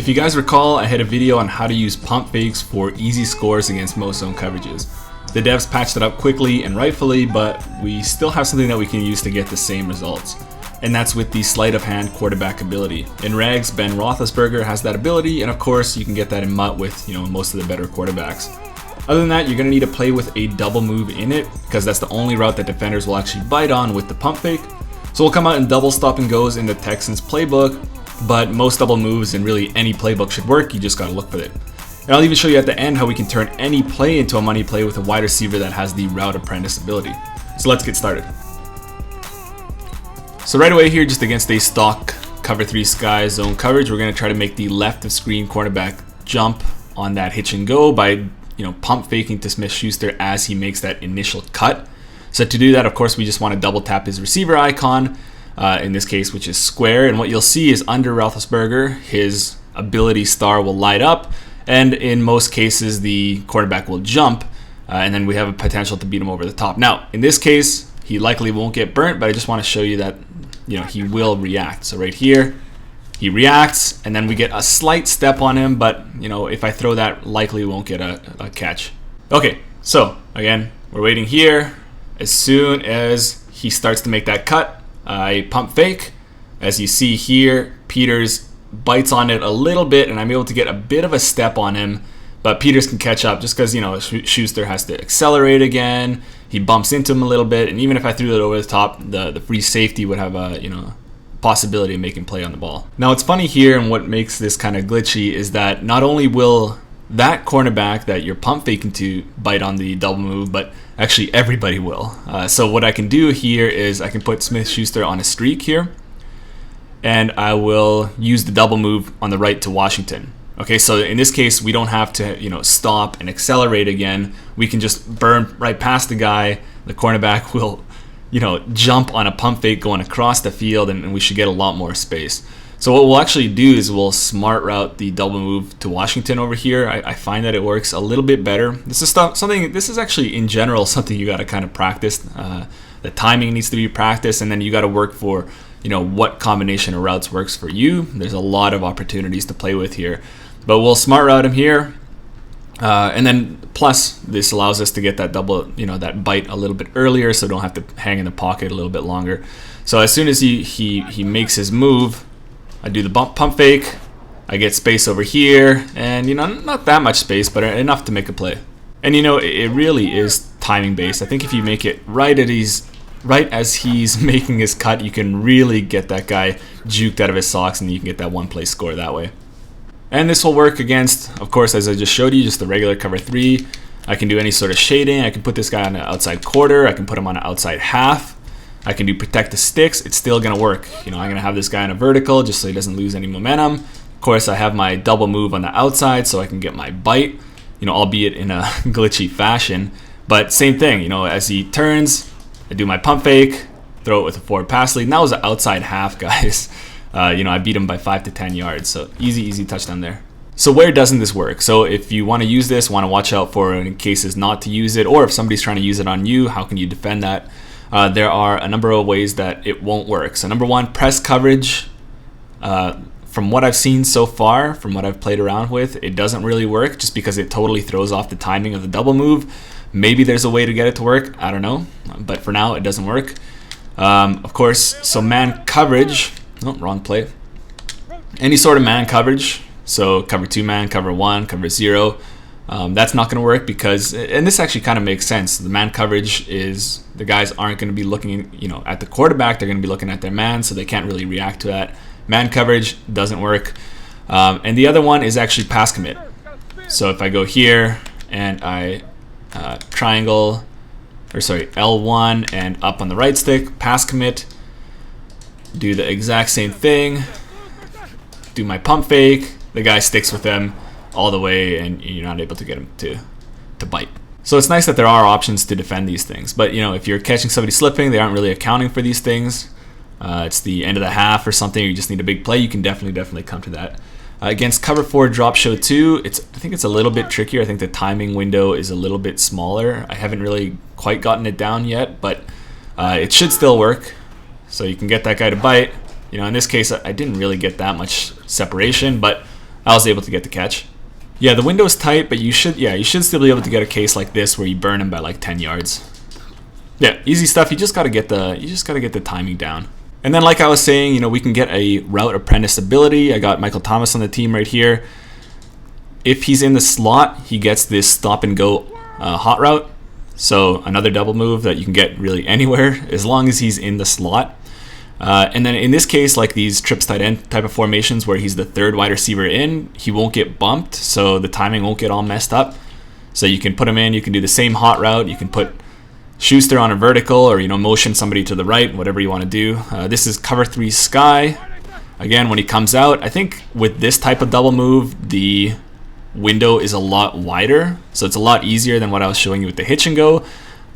If you guys recall, I had a video on how to use pump fakes for easy scores against most zone coverages. The devs patched it up quickly and rightfully, but we still have something that we can use to get the same results. And that's with the Sleight of Hand quarterback ability. In Regs, Ben Roethlisberger has that ability, and of course you can get that in MUT with most of the better quarterbacks. Other than that, you're going to need to play with a double move in it, because that's the only route that defenders will actually bite on with the pump fake. So we'll come out in double stop and goes in the Texans playbook, but most double moves in really any playbook should work, you just gotta look for it. And I'll even show you at the end how we can turn any play into a money play with a wide receiver that has the route apprentice ability. So let's get started. So right away here, just against a stock cover 3 sky zone coverage, we're gonna try to make the left of screen cornerback jump on that hitch and go by pump faking to Smith-Schuster as he makes that initial cut. So to do that, of course, we just want to double tap his receiver icon, in this case, which is square. And what you'll see is under Roethlisberger, his ability star will light up. And in most cases, the quarterback will jump. And then we have a potential to beat him over the top. Now, in this case, he likely won't get burnt, but I just want to show you that he will react. So right here, he reacts, and then we get a slight step on him. But if I throw that, likely won't get a catch. Okay, so again, we're waiting here. As soon as he starts to make that cut, I pump fake. As you see here, Peters bites on it a little bit, and I'm able to get a bit of a step on him, but Peters can catch up just because Schuster has to accelerate again. He bumps into him a little bit, and even if I threw it over the top, the free safety would have a possibility of making play on the ball. Now what's funny here, and what makes this kind of glitchy, is that not only will that cornerback that you're pump faking to bite on the double move, but actually everybody will. So what I can do here is I can put Smith-Schuster on a streak here, and I will use the double move on the right to Washington. Okay, so in this case, we don't have to stop and accelerate again. We can just burn right past the guy. The cornerback will jump on a pump fake going across the field, and we should get a lot more space. So what we'll actually do is we'll smart route the double move to Washington over here. I find that it works a little bit better. This is actually in general something you got to kind of practice. The timing needs to be practiced, and then you got to work for what combination of routes works for you. There's a lot of opportunities to play with here, but we'll smart route him here, and then plus this allows us to get that double, that bite a little bit earlier, so don't have to hang in the pocket a little bit longer. So as soon as he makes his move, I do the pump fake, I get space over here, and not that much space, but enough to make a play. And it really is timing based. I think if you make it right as he's making his cut, you can really get that guy juked out of his socks, and you can get that one play score that way. And this will work against, of course, as I just showed you, just the regular cover 3. I can do any sort of shading. I can put this guy on the outside quarter. I can put him on the outside half. I can do protect the sticks. It's still going to work. I'm going to have this guy on a vertical just so he doesn't lose any momentum. Of course, I have my double move on the outside so I can get my bite, albeit in a glitchy fashion. But same thing, as he turns, I do my pump fake, throw it with a forward pass lead. And that was the outside half, guys. I beat him by 5 to 10 yards. So easy touchdown there. So where doesn't this work? So if you want to use this, want to watch out for in cases not to use it, or if somebody's trying to use it on you, how can you defend that? There are a number of ways that it won't work. So number one, press coverage. From what I've seen so far, from what I've played around with, it doesn't really work just because it totally throws off the timing of the double move. Maybe there's a way to get it to work. I don't know. But for now, it doesn't work. Of course, so man coverage. Oh, wrong play. Any sort of man coverage. So cover 2 man, cover 1, cover 0. That's not going to work because, and this actually kind of makes sense. The man coverage is the guys aren't going to be looking, at the quarterback. They're going to be looking at their man, so they can't really react to that. Man coverage doesn't work. And the other one is actually pass commit. So if I go here and I triangle, or sorry, L1 and up on the right stick, pass commit, do the exact same thing, do my pump fake, the guy sticks with them all the way, and you're not able to get him to bite. So it's nice that there are options to defend these things, but if you're catching somebody slipping, they aren't really accounting for these things. It's the end of the half or something, you just need a big play, you can definitely come to that. Against cover 4 drop show 2, I think it's a little bit trickier. I think the timing window is a little bit smaller. I haven't really quite gotten it down yet, but it should still work. So you can get that guy to bite. In this case, I didn't really get that much separation, but I was able to get the catch. Yeah, the window's tight, but you should still be able to get a case like this where you burn him by like 10 yards. Yeah, easy stuff. You just gotta get the timing down. And then, like I was saying, you know, we can get a route apprentice ability. I got Michael Thomas on the team right here. If he's in the slot, he gets this stop and go hot route. So another double move that you can get really anywhere as long as he's in the slot. And then in this case, like these trips tight end type of formations where he's the third wide receiver in, he won't get bumped, so the timing won't get all messed up. So you can put him in, you can do the same hot route, you can put Schuster on a vertical, or, you know, motion somebody to the right, whatever you want to do. This is cover 3 Sky. Again, when he comes out, I think with this type of double move, the window is a lot wider, so it's a lot easier than what I was showing you with the hitch and go.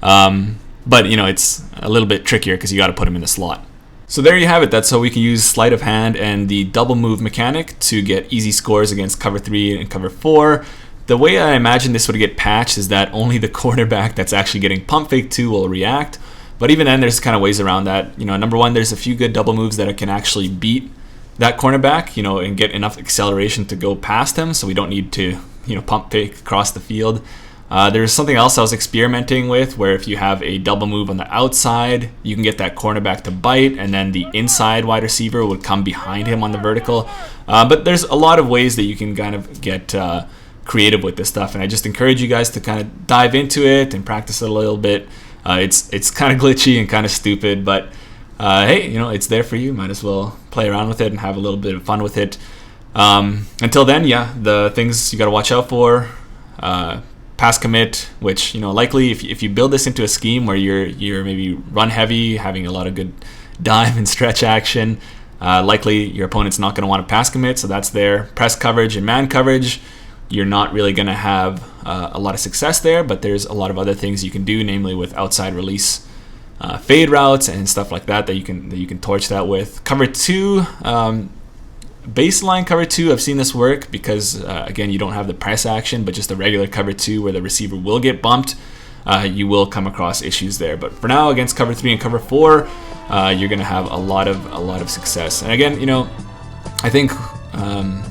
But, you know, it's a little bit trickier because you got to put him in the slot. So there you have it. That's how we can use Sleight of Hand and the double move mechanic to get easy scores against cover 3 and cover 4. The way I imagine this would get patched is that only the quarterback that's actually getting pump fake to will react. But even then, there's kind of ways around that. You know, number one, there's a few good double moves that can actually beat that cornerback, you know, and get enough acceleration to go past him, so we don't need to, you know, pump fake across the field. There's something else I was experimenting with where if you have a double move on the outside, you can get that cornerback to bite, and then the inside wide receiver would come behind him on the vertical. But there's a lot of ways that you can kind of get creative with this stuff, and I just encourage you guys to kind of dive into it and practice it a little bit. It's kind of glitchy and kind of stupid, but hey, you know, it's there for you. Might as well play around with it and have a little bit of fun with it. Until then, yeah, the things you got to watch out for: pass commit, which, you know, likely if you build this into a scheme where you're maybe run heavy, having a lot of good dime and stretch action, likely your opponent's not going to want to pass commit, so that's there. Press coverage and man coverage, you're not really going to have a lot of success there, but there's a lot of other things you can do, namely with outside release fade routes and stuff like that you can torch that with. Cover 2, baseline cover 2, I've seen this work because again, you don't have the press action, but just a regular cover 2 where the receiver will get bumped. You will come across issues there, but for now, against cover 3 and cover 4, you're going to have a lot of success. And again, you know, I think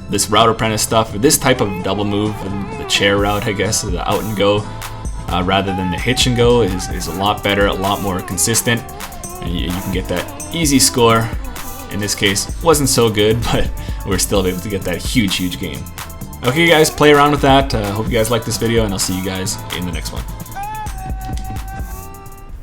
this route apprentice stuff, this type of double move, and the chair route, I guess, the out and go, rather than the hitch and go, is a lot better, a lot more consistent, and you can get that easy score. In this case, wasn't so good, but we're still able to get that huge gain. Okay, guys, play around with that. Hope you guys like this video, and I'll see you guys in the next one.